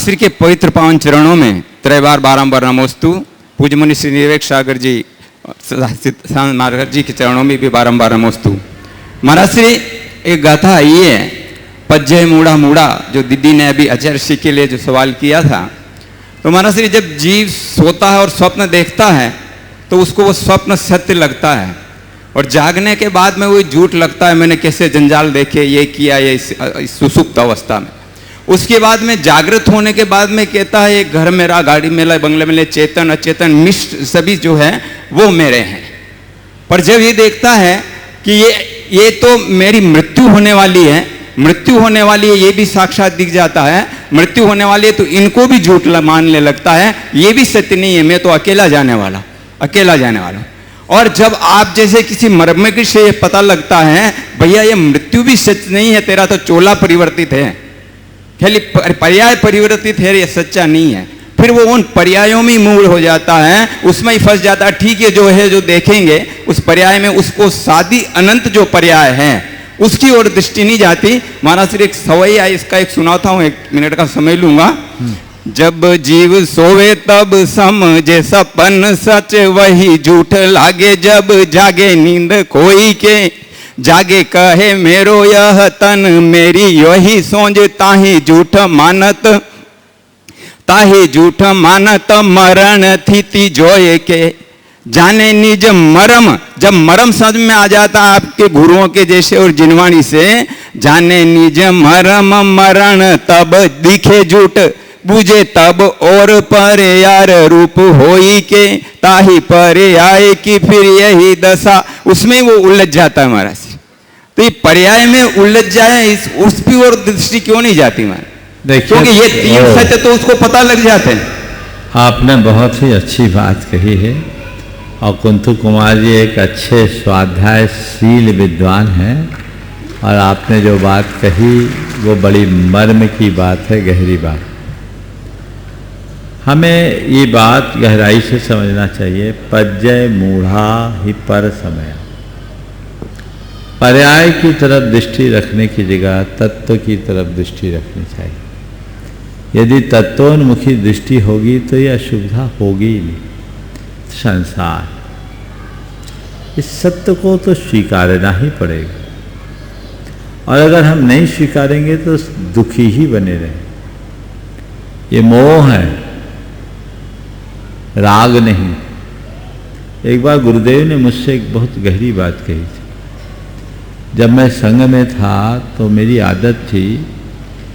श्री के पवित्र पावन चरणों में त्रैवार बारंबार नमोस्तु। पूज्य मुनि श्री विवेक सागर जी महाराज जी के चरणों में भी बारंबार नमोस्तु। महाराज श्री एक गाथा आई है, पज्जय मूढ़ा मूढ़ा, जो दीदी ने अभी आचार्य ऋषि के लिए जो सवाल किया था। तो महाराज श्री जब जीव सोता है और स्वप्न देखता है तो उसको वो स्वप्न सत्य लगता है, और जागने के बाद में वो झूठ लगता है, मैंने कैसे जंजाल देखे, ये किया, ये सुसुप्त अवस्था में। उसके बाद में जागृत होने के बाद में कहता है ये घर मेरा, गाड़ी मेरा, बंगले मेरे, चेतन अचेतन मिश्र सभी जो है वो मेरे हैं। पर जब ये देखता है कि ये तो मेरी मृत्यु होने वाली है, मृत्यु होने वाली है, ये भी साक्षात दिख जाता है, मृत्यु होने वाली है, तो इनको भी झूठ मानने लगता है, ये भी सत्य नहीं है, मैं तो अकेला जाने वाला हूं। और जब आप जैसे किसी मर्मज्ञ से ये पता लगता है भैया ये मृत्यु भी सच नहीं है, तेरा तो चोला परिवर्तित है, खाली पर्याय परिवर्तित है, ये सच्चा नहीं है, फिर वो उन पर्यायों में मूल हो जाता है, उसमें ही फंस जाता है। ठीक है, जो है जो देखेंगे उस पर्याय में, उसको सादी अनंत जो पर्याय है उसकी ओर दृष्टि नहीं जाती। महाराज श्री एक सवई है, इसका एक सुनाता हूं, 1 मिनट का समय लूंगा। जब जीव सोवे तब समझे सपन सच, वही झूठ लागे जब जागे नींद कोई के। जागे कहे मेरो यह तन, मेरी यही सोच, ताही झूठ मानत मरण थी जोए के। जाने निज मरम, जब मरम समझ में आ जाता आपके गुरुओं के जैसे और जिनवाणी से, जाने निज मरम मरण तब दिखे झूठ, बुझे तब और पर यार रूप होई के। ताही पर आए कि फिर यही दशा, उसमें वो उलझ जाता है महाराज। तो ये पर्याय में उलझ जाए, उसकी ओर दृष्टि क्यों नहीं जाती महाराज? क्योंकि ये 3 सत्य तो उसको पता लग जाते हैं। आपने बहुत ही अच्छी बात कही है, और कुंतु कुमार जी एक अच्छे स्वाध्यायशील विद्वान हैं, और आपने जो बात कही वो बड़ी मर्म की बात है, गहरी बात। हमें ये बात गहराई से समझना चाहिए। पज्जय मूढ़ा ही पर समय, पर्याय की तरफ दृष्टि रखने की जगह तत्व की तरफ दृष्टि रखनी चाहिए। यदि तत्वोन्मुखी दृष्टि होगी तो यह अशुभता होगी ही नहीं। संसार, इस सत्य को तो स्वीकारना ही पड़ेगा, और अगर हम नहीं स्वीकारेंगे तो दुखी ही बने रहें। ये मोह है, राग नहीं। एक बार गुरुदेव ने मुझसे एक बहुत गहरी बात कही थी। जब मैं संघ में था तो मेरी आदत थी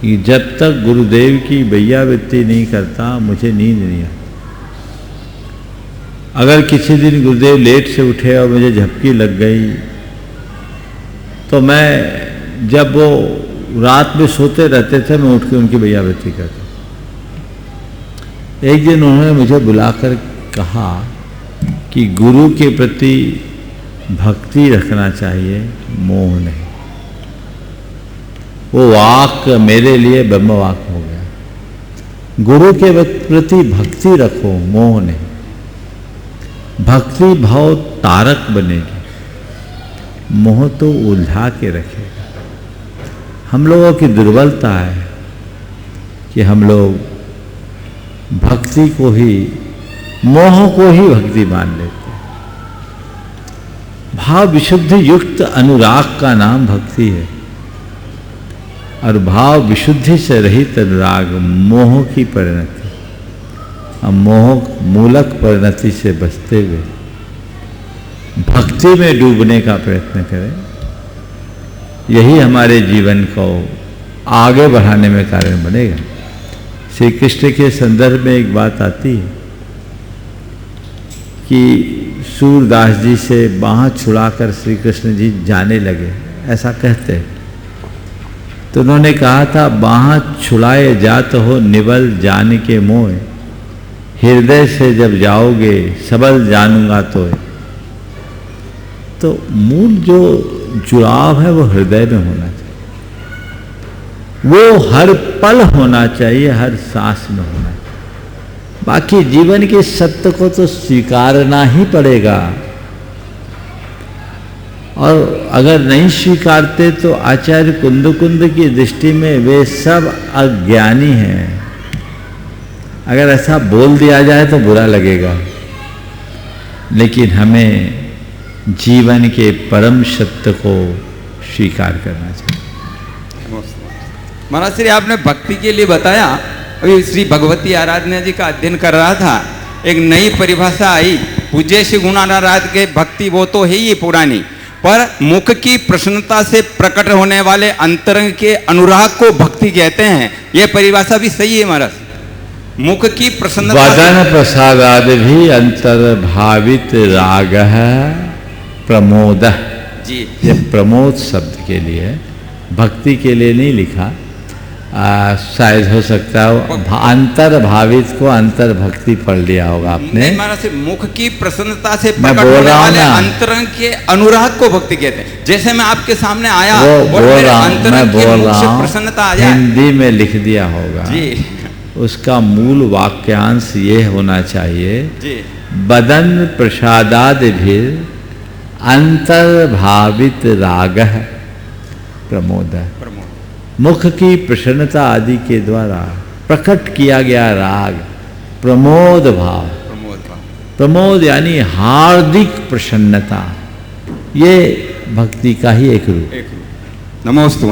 कि जब तक गुरुदेव की वैयावृत्ति नहीं करता मुझे नींद नहीं आती। अगर किसी दिन गुरुदेव लेट से उठे और मुझे झपकी लग गई तो मैं, जब वो रात में सोते रहते थे, मैं उठ के उनकी वैयावृत्ति करता। एक दिन उन्होंने मुझे बुलाकर कहा कि गुरु के प्रति भक्ति रखना चाहिए, मोह नहीं। वो वाक मेरे लिए ब्रह्म वाक हो गया। गुरु के प्रति भक्ति रखो, मोह नहीं। भक्ति भाव तारक बनेगी, मोह तो उलझा के रखेगा। हम लोगों की दुर्बलता है कि हम लोग भक्ति को ही, मोह को ही भक्ति मान लेते हैं। भाव विशुद्धि युक्त अनुराग का नाम भक्ति है, और भाव विशुद्धि से रहित अनुराग मोह की परिणति। हम मोह मूलक परिणति से बचते हुए भक्ति में डूबने का प्रयत्न करें। यही हमारे जीवन को आगे बढ़ाने में कारण बनेगा। श्री कृष्ण के संदर्भ में एक बात आती है कि सूरदास जी से बाँह छुड़ाकर श्री कृष्ण जी जाने लगे, ऐसा कहते हैं। तो उन्होंने कहा था, बाँह छुड़ाए जात हो निबल जान के मोह, हृदय से जब जाओगे सबल जानूंगा तो मूल जो जुड़ाव है वो हृदय में होना चाहिए, वो हर पल होना चाहिए, हर सांस में होना चाहिए। बाकी जीवन के सत्य को तो स्वीकारना ही पड़ेगा, और अगर नहीं स्वीकारते तो आचार्य कुंद की दृष्टि में वे सब अज्ञानी हैं। अगर ऐसा बोल दिया जाए तो बुरा लगेगा, लेकिन हमें जीवन के परम सत्य को स्वीकार करना चाहिए। महाराज श्री आपने भक्ति के लिए बताया, अभी श्री भगवती आराधना जी का अध्ययन कर रहा था, एक नई परिभाषा आई, पूज्य श्री गुणाराध के भक्ति वो तो है ही पुरानी, पर मुख की प्रसन्नता से प्रकट होने वाले अंतरंग के अनुराग को भक्ति कहते हैं। ये परिभाषा भी सही है महाराज। मुख की प्रसन्नता, वदन प्रसादाद भी अंतर्भावित राग है प्रमोद जी। ये प्रमोद शब्द के लिए, भक्ति के लिए नहीं लिखा। शायद हो सकता है अंतर्भावित को अंतर्भक्ति पढ़ लिया होगा आपने। नहीं महाराज, मुख की प्रसन्नता से मैं प्रकट बोल होने रहा हूं वाले ना, अंतरंग के अनुराग को भक्ति कहते हैं। जैसे मैं आपके सामने आया वो और बोल मेरे रहा हूं, मैं अंतरंग के बोल मुख रहा से हूं, प्रसन्नता आ जाए हिंदी में लिख दिया होगा जी। उसका मूल वाक्यांश ये होना चाहिए, जी बदन प्रसादाद भी अंतर्भावित राग प्रमोद। मुख की प्रसन्नता आदि के द्वारा प्रकट किया गया राग प्रमोद भाव। प्रमोद यानी हार्दिक प्रसन्नता, ये भक्ति का ही एक रूप। नमोस्तु।